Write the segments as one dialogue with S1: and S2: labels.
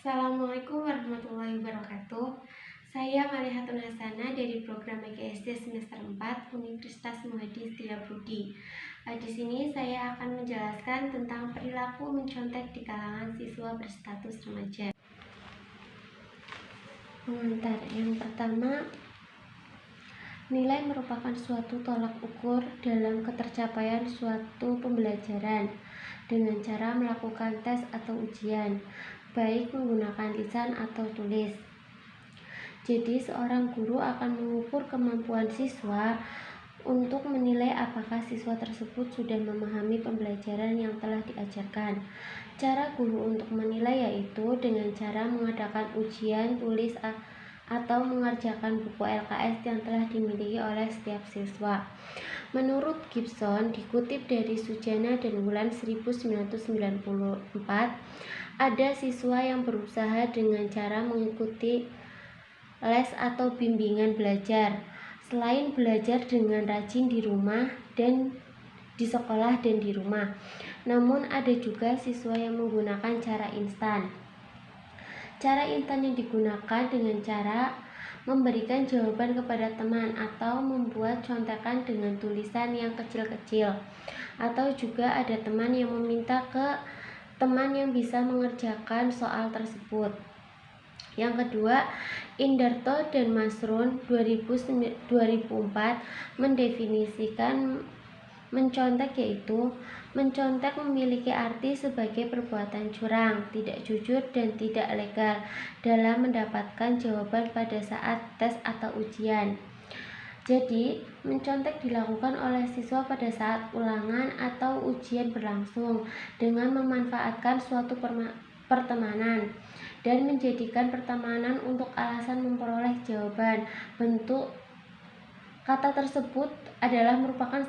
S1: Assalamualaikum warahmatullahi wabarakatuh. Saya Marihatun Hasana dari program EGSD semester 4 Universitas Muhadi Setiabudi. Di sini saya akan menjelaskan tentang perilaku mencontek di kalangan siswa berstatus remaja. Pengantar yang pertama, nilai merupakan suatu tolak ukur dalam ketercapaian suatu pembelajaran dengan cara melakukan tes atau ujian, baik menggunakan lisan atau tulis. Jadi seorang guru akan mengukur kemampuan siswa untuk menilai apakah siswa tersebut sudah memahami pembelajaran yang telah diajarkan. Cara guru untuk menilai yaitu dengan cara mengadakan ujian tulis atau mengerjakan buku LKS yang telah dimiliki oleh setiap siswa. Menurut Gibson, dikutip dari Sujana dan Wulan 1994, ada siswa yang berusaha dengan cara mengikuti les atau bimbingan belajar, selain belajar dengan rajin di rumah dan di sekolah dan di rumah. Namun ada juga siswa yang menggunakan cara instan. Cara instan yang digunakan dengan cara memberikan jawaban kepada teman atau membuat contekan dengan tulisan yang kecil-kecil. Atau juga ada teman yang meminta ke teman yang bisa mengerjakan soal tersebut. Yang kedua, Indarto dan Masrun 2004 mendefinisikan mencontek yaitu mencontek memiliki arti sebagai perbuatan curang, tidak jujur dan tidak legal dalam mendapatkan jawaban pada saat tes atau ujian. Jadi, mencontek dilakukan oleh siswa pada saat ulangan atau ujian berlangsung dengan memanfaatkan suatu pertemanan dan menjadikan pertemanan untuk alasan memperoleh jawaban. Bentuk kata tersebut adalah merupakan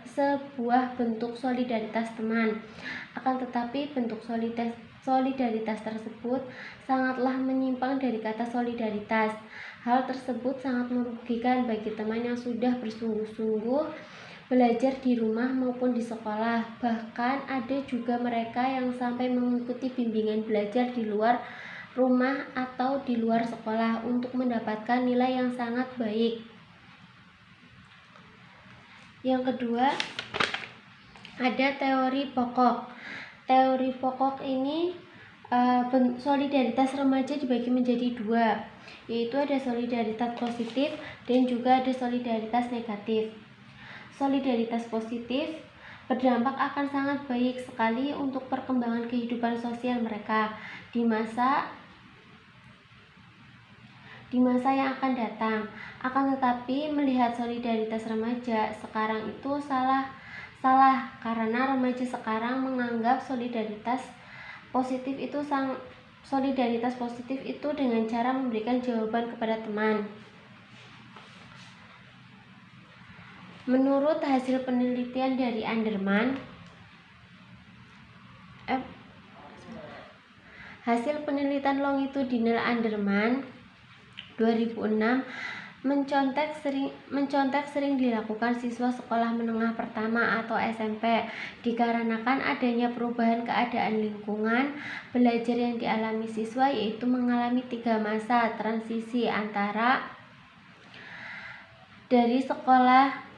S1: sebuah bentuk solidaritas teman. Akan tetapi bentuk solidaritas tersebut sangatlah menyimpang dari kata solidaritas. Hal tersebut sangat merugikan bagi teman yang sudah bersungguh-sungguh belajar di rumah maupun di sekolah. Bahkan ada juga mereka yang sampai mengikuti bimbingan belajar di luar rumah atau di luar sekolah untuk mendapatkan nilai yang sangat baik. Yang kedua, ada teori pokok. Teori pokok ini solidaritas remaja dibagi menjadi dua, yaitu ada solidaritas positif dan juga ada solidaritas negatif. Solidaritas positif berdampak akan sangat baik sekali untuk perkembangan kehidupan sosial mereka di masa yang akan datang. Akan tetapi melihat solidaritas remaja sekarang itu salah karena remaja sekarang menganggap solidaritas positif itu dengan cara memberikan jawaban kepada teman. Menurut hasil penelitian dari hasil penelitian longitudinal Anderman 2006, mencontek sering dilakukan siswa sekolah menengah pertama atau SMP dikarenakan adanya perubahan keadaan lingkungan belajar yang dialami siswa, yaitu mengalami 3 masa transisi antara dari sekolah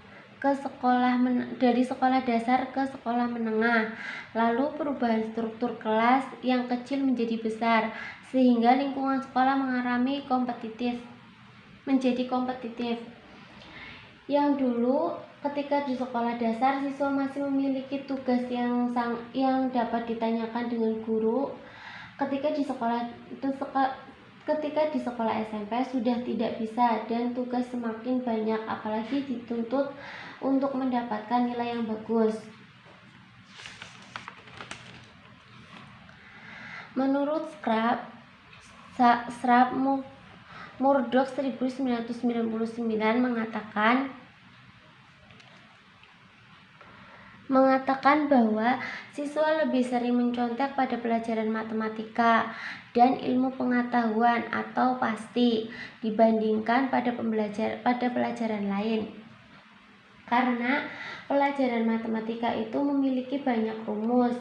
S1: dasar ke sekolah menengah, lalu perubahan struktur kelas yang kecil menjadi besar sehingga lingkungan sekolah menjadi kompetitif. Yang dulu ketika di sekolah dasar siswa masih memiliki tugas yang dapat ditanyakan dengan guru, ketika di sekolah SMP sudah tidak bisa dan tugas semakin banyak, apalagi dituntut untuk mendapatkan nilai yang bagus. Menurut Murdoch 1999 mengatakan bahwa siswa lebih sering mencontek pada pelajaran matematika dan ilmu pengetahuan atau pasti dibandingkan pada pelajaran lain. Karena pelajaran matematika itu memiliki banyak rumus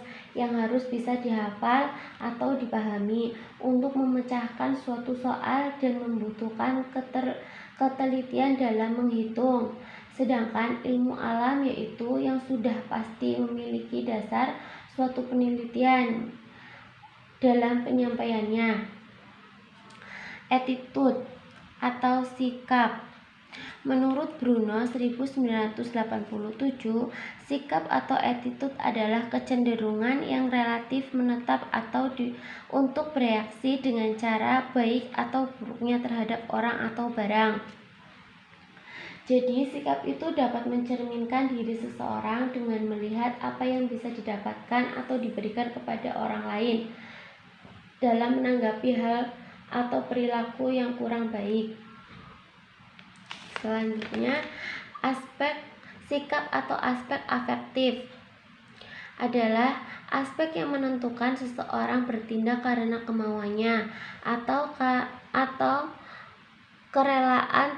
S1: yang harus bisa dihafal atau dipahami untuk memecahkan suatu soal dan membutuhkan ketelitian dalam menghitung. Sedangkan ilmu alam yaitu yang sudah pasti memiliki dasar suatu penelitian dalam penyampaiannya. Attitude atau sikap. Menurut Bruno 1987, sikap atau attitude adalah kecenderungan yang relatif menetap atau untuk bereaksi dengan cara baik atau buruknya terhadap orang atau barang. Jadi, sikap itu dapat mencerminkan diri seseorang dengan melihat apa yang bisa didapatkan atau diberikan kepada orang lain dalam menanggapi hal atau perilaku yang kurang baik. Selanjutnya, aspek sikap atau aspek afektif adalah aspek yang menentukan seseorang bertindak karena kemauannya atau kerelaan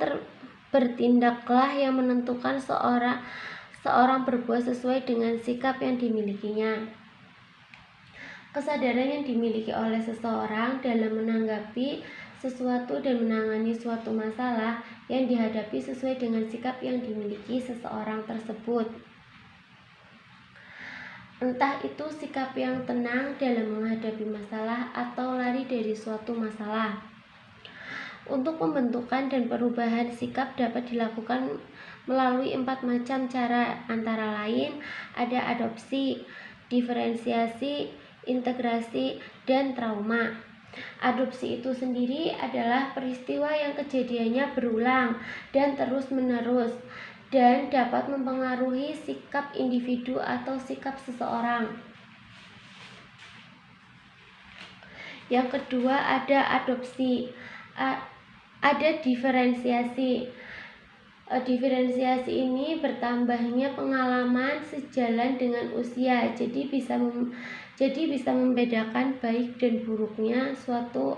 S1: bertindaklah yang menentukan seorang berbuat sesuai dengan sikap yang dimilikinya. Kesadaran yang dimiliki oleh seseorang dalam menanggapi sesuatu dan menangani suatu masalah yang dihadapi sesuai dengan sikap yang dimiliki seseorang tersebut. Entah itu sikap yang tenang dalam menghadapi masalah atau lari dari suatu masalah. Untuk pembentukan dan perubahan sikap dapat dilakukan melalui 4 macam cara, antara lain ada adopsi, diferensiasi, integrasi, dan trauma. Adopsi itu sendiri adalah peristiwa yang kejadiannya berulang dan terus-menerus dan dapat mempengaruhi sikap individu atau sikap seseorang. Yang kedua ada adopsi, ada diferensiasi. Diferensiasi ini bertambahnya pengalaman sejalan dengan usia, jadi bisa membedakan baik dan buruknya suatu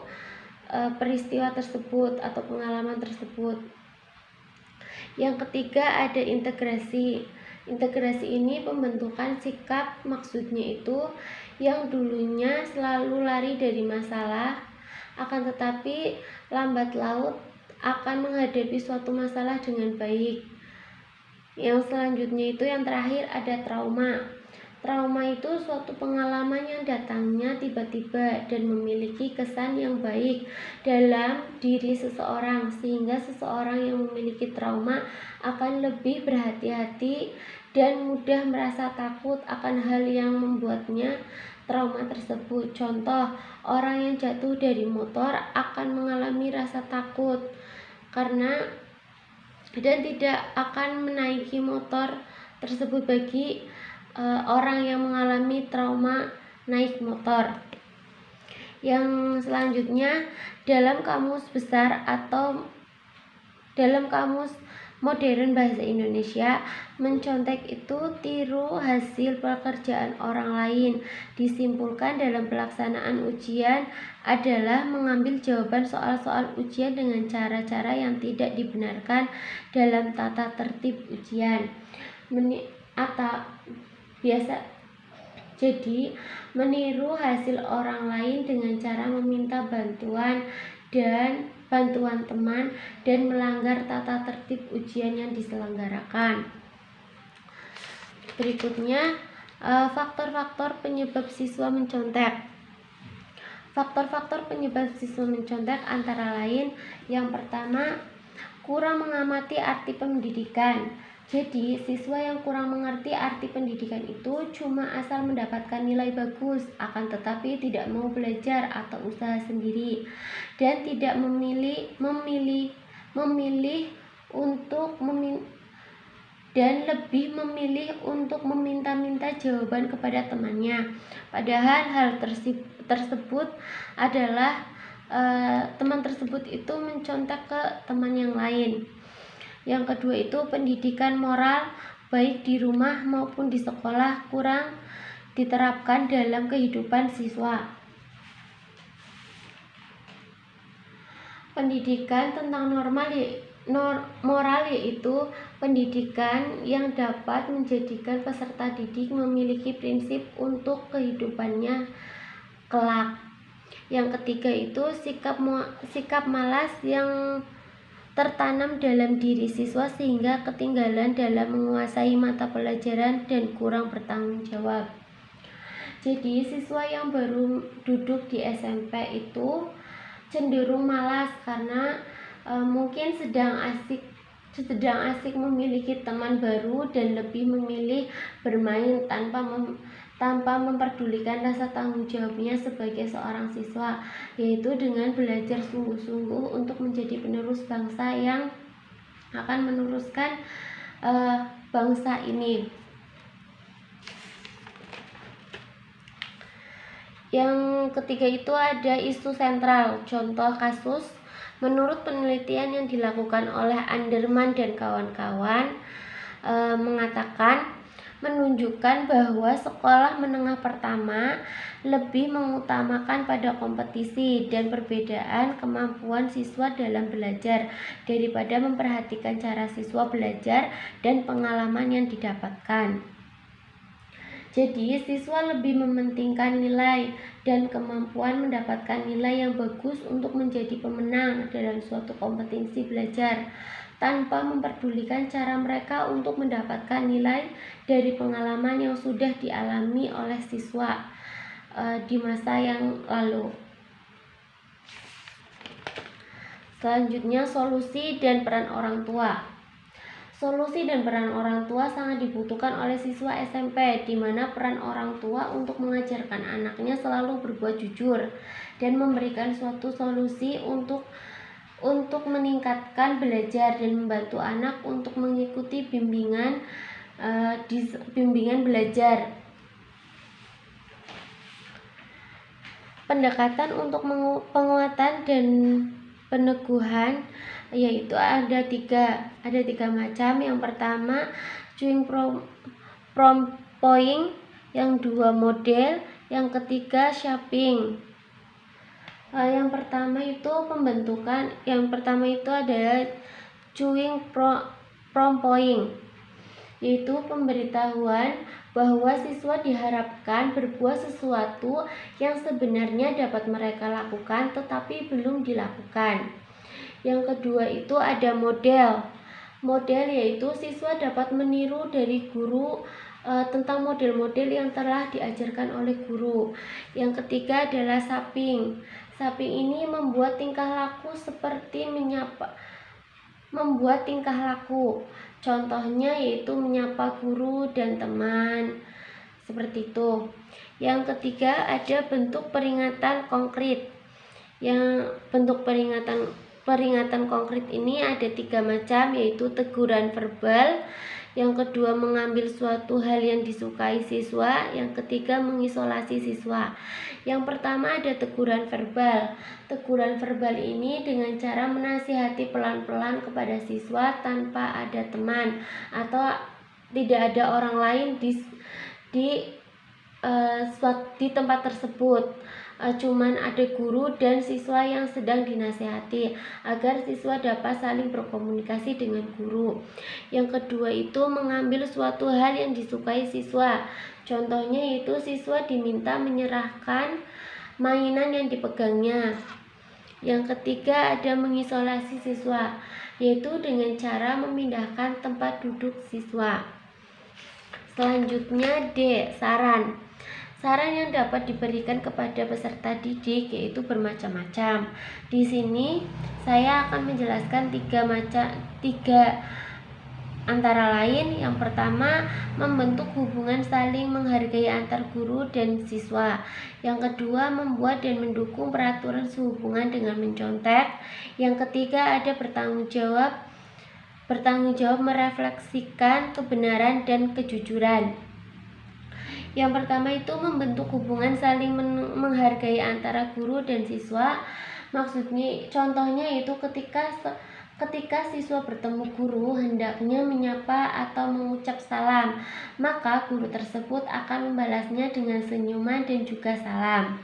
S1: peristiwa tersebut atau pengalaman tersebut. Yang ketiga ada integrasi. Integrasi ini pembentukan sikap, maksudnya itu yang dulunya selalu lari dari masalah, akan tetapi lambat laun akan menghadapi suatu masalah dengan baik. Yang selanjutnya itu yang terakhir ada trauma. Trauma itu suatu pengalaman yang datangnya tiba-tiba dan memiliki kesan yang baik dalam diri seseorang, sehingga seseorang yang memiliki trauma akan lebih berhati-hati dan mudah merasa takut akan hal yang membuatnya trauma tersebut. Contoh, orang yang jatuh dari motor akan mengalami rasa takut dan tidak akan menaiki motor tersebut bagi orang yang mengalami trauma naik motor. Yang selanjutnya, dalam kamus besar atau dalam kamus modern bahasa Indonesia, mencontek itu tiru hasil pekerjaan orang lain. Disimpulkan dalam pelaksanaan ujian adalah mengambil jawaban soal-soal ujian dengan cara-cara yang tidak dibenarkan dalam tata tertib ujian. Jadi, meniru hasil orang lain dengan cara meminta bantuan teman dan melanggar tata tertib ujian yang diselenggarakan. Berikutnya, faktor-faktor penyebab siswa mencontek. Faktor-faktor penyebab siswa mencontek antara lain, yang pertama, kurang mengamati arti pendidikan. Jadi, siswa yang kurang mengerti arti pendidikan itu cuma asal mendapatkan nilai bagus, akan tetapi tidak mau belajar atau usaha sendiri, dan tidak lebih memilih untuk meminta-minta jawaban kepada temannya. Padahal hal tersebut adalah teman tersebut itu mencontek ke teman yang lain. Yang kedua itu pendidikan moral baik di rumah maupun di sekolah kurang diterapkan dalam kehidupan siswa. Pendidikan tentang moral, yaitu pendidikan yang dapat menjadikan peserta didik memiliki prinsip untuk kehidupannya kelak. Yang ketiga itu sikap malas yang tertanam dalam diri siswa sehingga ketinggalan dalam menguasai mata pelajaran dan kurang bertanggung jawab. Jadi siswa yang baru duduk di SMP itu cenderung malas karena mungkin sedang asik memiliki teman baru dan lebih memilih bermain tanpa memperdulikan rasa tanggung jawabnya sebagai seorang siswa, yaitu dengan belajar sungguh-sungguh untuk menjadi penerus bangsa yang akan meneruskan bangsa ini. Yang ketiga itu ada isu sentral. Contoh kasus, menurut penelitian yang dilakukan oleh Anderman dan kawan-kawan menunjukkan bahwa sekolah menengah pertama lebih mengutamakan pada kompetisi dan perbedaan kemampuan siswa dalam belajar daripada memperhatikan cara siswa belajar dan pengalaman yang didapatkan. Jadi, siswa lebih mementingkan nilai dan kemampuan mendapatkan nilai yang bagus untuk menjadi pemenang dalam suatu kompetisi belajar, tanpa memperdulikan cara mereka untuk mendapatkan nilai dari pengalaman yang sudah dialami oleh siswa di masa yang lalu. Selanjutnya, solusi dan peran orang tua. Solusi dan peran orang tua sangat dibutuhkan oleh siswa SMP, di mana peran orang tua untuk mengajarkan anaknya selalu berbuat jujur dan memberikan suatu solusi untuk meningkatkan belajar dan membantu anak untuk mengikuti bimbingan belajar. Pendekatan untuk penguatan dan peneguhan yaitu ada tiga macam. Yang pertama cuing prompoing, yang dua model, yang ketiga shaping. Yang pertama itu adalah cuing prompoing, yaitu pemberitahuan bahwa siswa diharapkan berbuat sesuatu yang sebenarnya dapat mereka lakukan tetapi belum dilakukan. Yang kedua itu ada model, yaitu siswa dapat meniru dari guru tentang model-model yang telah diajarkan oleh guru. Yang ketiga adalah shaping. Shaping ini membuat tingkah laku seperti contohnya yaitu menyapa guru dan teman, seperti itu. Yang ketiga ada bentuk peringatan konkret. Yang bentuk peringatan konkret ini ada tiga macam, yaitu teguran verbal, yang kedua mengambil suatu hal yang disukai siswa, yang ketiga mengisolasi siswa. Yang pertama ada teguran verbal. Teguran verbal ini dengan cara menasihati pelan-pelan kepada siswa tanpa ada teman atau tidak ada orang lain di tempat tersebut. Cuman ada guru dan siswa yang sedang dinasihati agar siswa dapat saling berkomunikasi dengan guru. Yang kedua itu mengambil suatu hal yang disukai siswa. Contohnya itu siswa diminta menyerahkan mainan yang dipegangnya. Yang ketiga ada mengisolasi siswa, yaitu dengan cara memindahkan tempat duduk siswa. Selanjutnya D, saran. Saran yang dapat diberikan kepada peserta didik yaitu bermacam-macam. Di sini saya akan menjelaskan tiga antara lain. Yang pertama, membentuk hubungan saling menghargai antar guru dan siswa. Yang kedua, membuat dan mendukung peraturan sehubungan dengan mencontek. Yang ketiga, ada bertanggung jawab merefleksikan kebenaran dan kejujuran. Yang pertama itu membentuk hubungan saling menghargai antara guru dan siswa. Maksudnya, contohnya itu ketika siswa bertemu guru hendaknya menyapa atau mengucap salam, maka guru tersebut akan membalasnya dengan senyuman dan juga salam.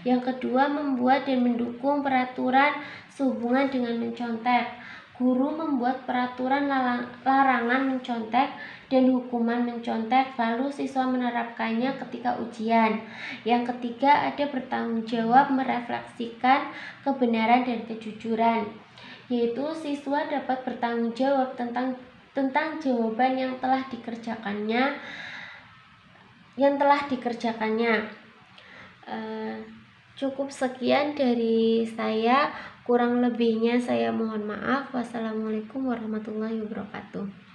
S1: Yang kedua, membuat dan mendukung peraturan sehubungan dengan mencontek. Guru membuat peraturan larangan mencontek dan hukuman mencontek, lalu siswa menerapkannya ketika ujian. Yang ketiga, ada bertanggung jawab merefleksikan kebenaran dan kejujuran, yaitu siswa dapat bertanggung jawab tentang jawaban yang telah dikerjakannya. Cukup sekian dari saya, kurang lebihnya saya mohon maaf. Wassalamualaikum warahmatullahi wabarakatuh.